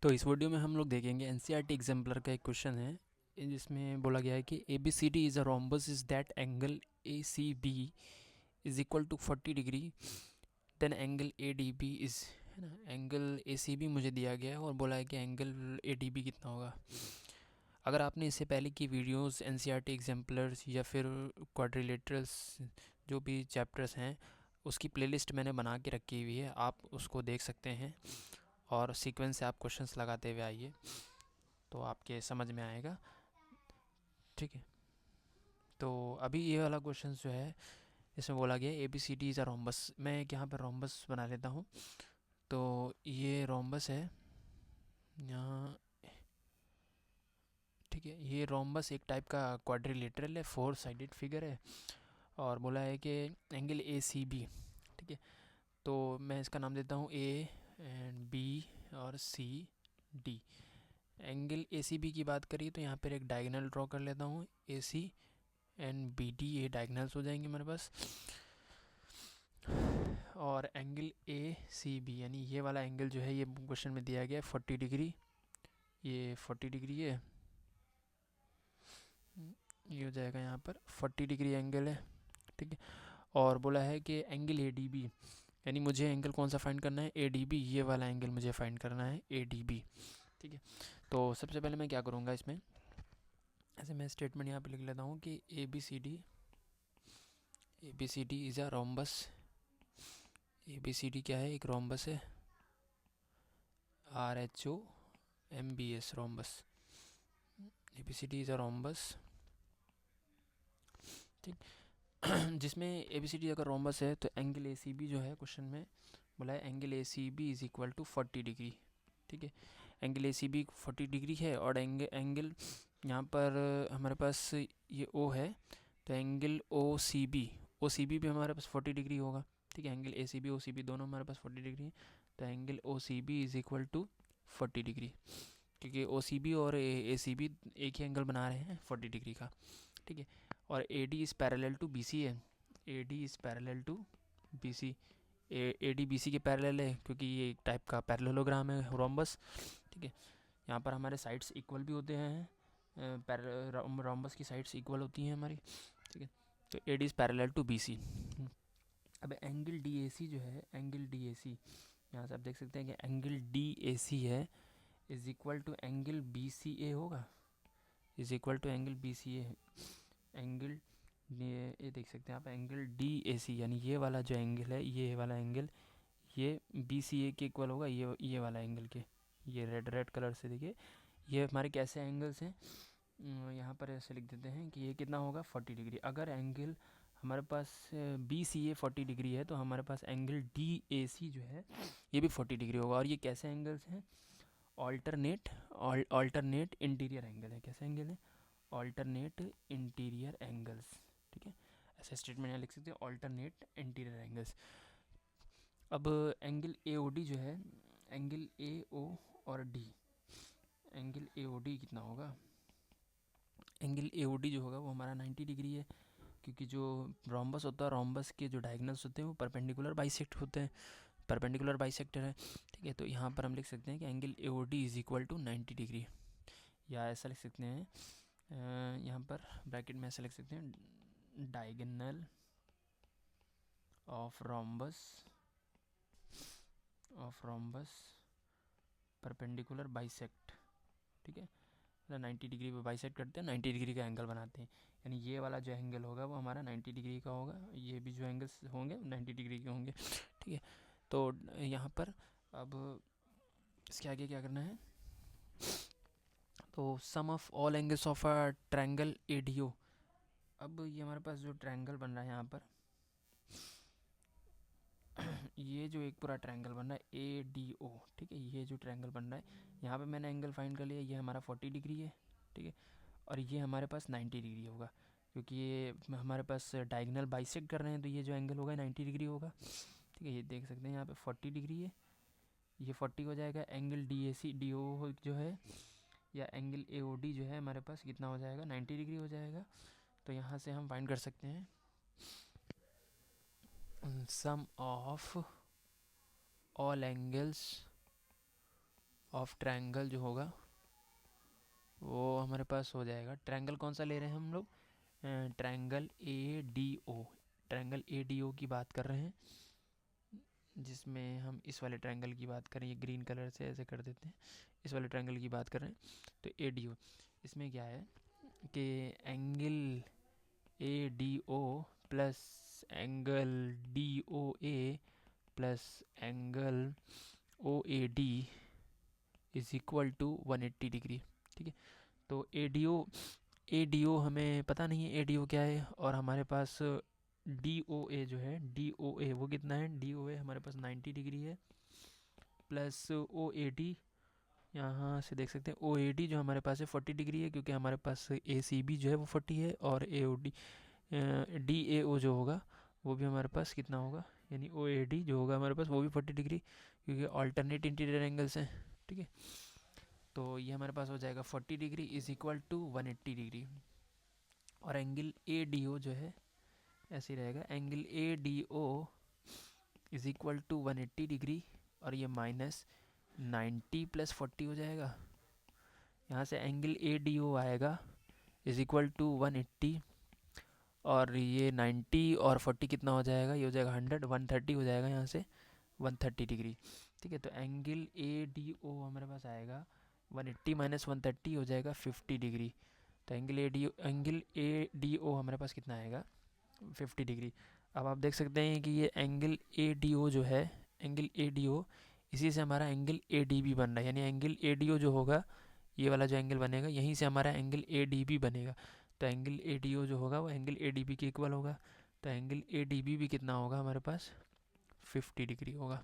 तो इस वीडियो में हम लोग देखेंगे एनसीईआरटी एग्जाम्पलर का एक क्वेश्चन है जिसमें बोला गया है कि A B C D is a rhombus is that angle A C B is equal to 40 degree then angle A D B is, है ना। एंगल ए सी बी मुझे दिया गया है और बोला है कि एंगल ए डी बी कितना होगा। अगर आपने इससे पहले की वीडियोस एनसीईआरटी एग्जाम्पलर्स या फिर क्वाड्रिलेटरल्स जो भी चैप्टर्स हैं उसकी प्लेलिस्ट मैंने बना के रखी हुई है, आप उसको देख सकते हैं और सीक्वेंस से आप क्वेश्चंस लगाते हुए आइए तो आपके समझ में आएगा, ठीक है। तो अभी ये वाला क्वेश्चन जो है इसमें बोला गया A B C D is a rhombus. मैं एक यहाँ पर रोम्बस बना लेता हूँ। तो ये रोम्बस है यहाँ, ठीक है। ये रोम्बस एक टाइप का क्वाड्रिलेटरल है, 4 साइडेड फिगर है और बोला है कि एंगल ए सी बी, ठीक है। तो मैं इसका नाम देता हूँ ए एंड बी और C D. Angle A C B की बात करिए तो यहाँ पर एक डायगोनल ड्रॉ कर लेता हूँ, ए सी एंड बी डी, ये डायगोनल्स हो जाएंगे मेरे पास। और एंगल ए सी बी यानी ये वाला एंगल जो है ये क्वेश्चन में दिया गया है 40 डिग्री, ये 40 डिग्री है, ये हो जाएगा यहाँ पर 40 डिग्री एंगल है, ठीक है। और बोला है कि एंगल ए डी बी यानी मुझे एंगल कौन सा फाइंड करना है, ए डी बी, ये वाला एंगल मुझे फाइंड करना है, ए डी बी, ठीक है। तो सबसे पहले मैं क्या करूँगा इसमें, ऐसे मैं स्टेटमेंट यहाँ पे लिख लेता हूँ कि A B C D is a rhombus. A B C D क्या है, एक रोम्बस है, R H O M B S, rhombus. A B C D is a rhombus, ठीक। जिसमें ए बी सी डी अगर रोम्बस है तो angle A C B जो है क्वेश्चन में बोला है angle A C B is equal to 40 degree, ठीक है। Angle A C B 40 degree है और एंगल यहाँ पर हमारे पास ये ओ है, तो एंगल ओ सी बी भी हमारे पास 40 डिग्री होगा, ठीक है। Angle A C B O C B दोनों हमारे पास 40 डिग्री है, तो angle O C B is equal to 40 degree, क्योंकि ओ सी बी और ए सी बी एक ही एंगल बना रहे हैं 40 डिग्री का, ठीक है। और A D is parallel to B C है, A D is parallel to B C, A D B C के पैरेलल है क्योंकि ये एक टाइप का पैरेललोग्राम है रोम्बस, ठीक है। यहाँ पर हमारे साइड्स इक्वल भी होते हैं, रोम्बस की साइड्स इक्वल होती हैं हमारी, ठीक है। तो A D is parallel to B C. अब एंगल डी ए सी जो है, एंगल डी ए सी यहाँ से आप देख सकते हैं कि एंगल डी ए सी है is equal to angle B C A होगा, is equal to angle B C A. Angle ये देख सकते हैं आप, एंगल डी ए सी यानी ये वाला जो एंगल है, ये वाला एंगल ये बी सी ए के इक्वल होगा, ये वाला एंगल के, ये रेड कलर से देखिए ये हमारे कैसे एंगल्स हैं। यहाँ पर ऐसे लिख देते हैं कि ये कितना होगा 40 डिग्री। अगर एंगल हमारे पास बी सी ए 40 डिग्री है तो हमारे पास एंगल डी ए सी जो है ये भी 40 डिग्री होगा। और ये कैसे एंगल्स हैं, ऑल्टरनेट इंटीरियर एंगल है। कैसे एंगल है, ऑल्टरनेट इंटीरियर एंगल्स, ठीक है। ऐसे स्टेटमेंट यहाँ लिख सकते हैं, ऑल्टरनेट इंटीरियर एंगल्स। अब एंगल ए ओ डी जो है, एंगल ए ओ और D, angle A O D कितना होगा, एंगल ए ओ डी जो होगा वो हमारा 90 डिग्री है, क्योंकि जो रोम्बस होता है, रोम्बस के जो डायगोनल्स होते हैं वो परपेंडिकुलर बाइसेक्ट होते हैं, परपेंडिकुलर बाइसेक्टर है, ठीक है। तो यहाँ पर हम लिख सकते हैं कि angle A O D is equal to 90 degree, या ऐसा लिख सकते हैं यहाँ पर ब्रैकेट में ऐसा लिख सकते हैं, diagonal of rhombus perpendicular bisect, ठीक है। 90 डिग्री पे बाइसेक्ट करते हैं, 90 डिग्री का एंगल बनाते हैं, यानी ये वाला जो एंगल होगा वो हमारा 90 डिग्री का होगा, ये भी जो एंगल्स होंगे 90 डिग्री के होंगे, ठीक है। तो यहाँ पर अब इसके आगे क्या करना है, तो sum of all angles of a triangle A D O. अब ये हमारे पास जो ट्रायंगल बन रहा है यहाँ पर ये जो एक पूरा ट्रायंगल बन रहा है ए डी ओ, ठीक है। ये जो ट्रायंगल बन रहा है यहाँ पे मैंने एंगल फाइंड कर लिया, ये हमारा 40 डिग्री है, ठीक है। और ये हमारे पास 90 डिग्री होगा, क्योंकि ये हमारे पास डायगोनल बाइसेक्ट कर रहे हैं, तो ये जो एंगल होगा 90 डिग्री होगा, ठीक है। ये देख सकते हैं यहाँ पे 40 डिग्री है, ये 40 हो जाएगा। Angle D A C D O जो है या एंगल ए ओ डी जो है हमारे पास कितना हो जाएगा, 90 डिग्री हो जाएगा। तो यहाँ से हम फाइंड कर सकते हैं sum of all angles of triangle जो होगा वो हमारे पास हो जाएगा, ट्रायंगल कौन सा ले रहे हैं हम लोग, triangle A D O, triangle A D O की बात कर रहे हैं, जिसमें हम इस वाले ट्रायंगल की बात करें, ये ग्रीन कलर से ऐसे कर देते हैं, इस वाले ट्रायंगल की बात कर रहे हैं। तो ए डी ओ, इसमें क्या है कि angle A D O plus angle D O A plus angle O A D is equal to 180 degree. ठीक है, तो ए डी ओ हमें पता नहीं है ए डी ओ क्या है, और हमारे पास डी ओ ए जो है, डी ओ ए वो कितना है, डी ओ ए हमारे पास 90 डिग्री है, प्लस ओ ए डी, यहाँ से देख सकते हैं ओ ए डी जो हमारे पास है 40 डिग्री है, क्योंकि हमारे पास ए सी बी जो है वो 40 है, और ए ओ डी डी ए ओ जो होगा वो भी हमारे पास कितना होगा, यानी ओ ए डी जो होगा हमारे पास वो भी 40 डिग्री, क्योंकि ऑल्टरनेट इंटीरियर एंगल्स हैं। ठीक है, तो ये हमारे पास हो जाएगा 40 degree is equal to 180 degree, और एंगल ए डी ओ जो है ऐसे ही रहेगा, angle A D O is equal to 180 degree, और ये माइनस 90 प्लस 40 हो जाएगा, यहाँ से एंगल ए डी ओ आएगा इज़ इक्वल टू 180, और ये 90 और 40 कितना हो जाएगा, ये हो जाएगा 100, 130 हो जाएगा यहाँ से 130 डिग्री। ठीक है, तो एंगल ए डी ओ हमारे पास आएगा 180 माइनस 130 हो जाएगा 50 डिग्री, तो एंगल ए डी ओ हमारे पास कितना आएगा 50 डिग्री। अब आप देख सकते हैं कि ये एंगल ए डी ओ जो है, एंगल ए डी ओ, इसी से हमारा एंगल ए डी बी बन रहा है, यानी एंगल ए डी ओ जो होगा, ये वाला जो एंगल बनेगा यहीं से हमारा एंगल ए डी बी बनेगा, तो एंगल ए डी ओ जो होगा वो एंगल ए डी बी के इक्वल होगा, तो एंगल ए डी बी भी कितना होगा हमारे पास 50 डिग्री होगा।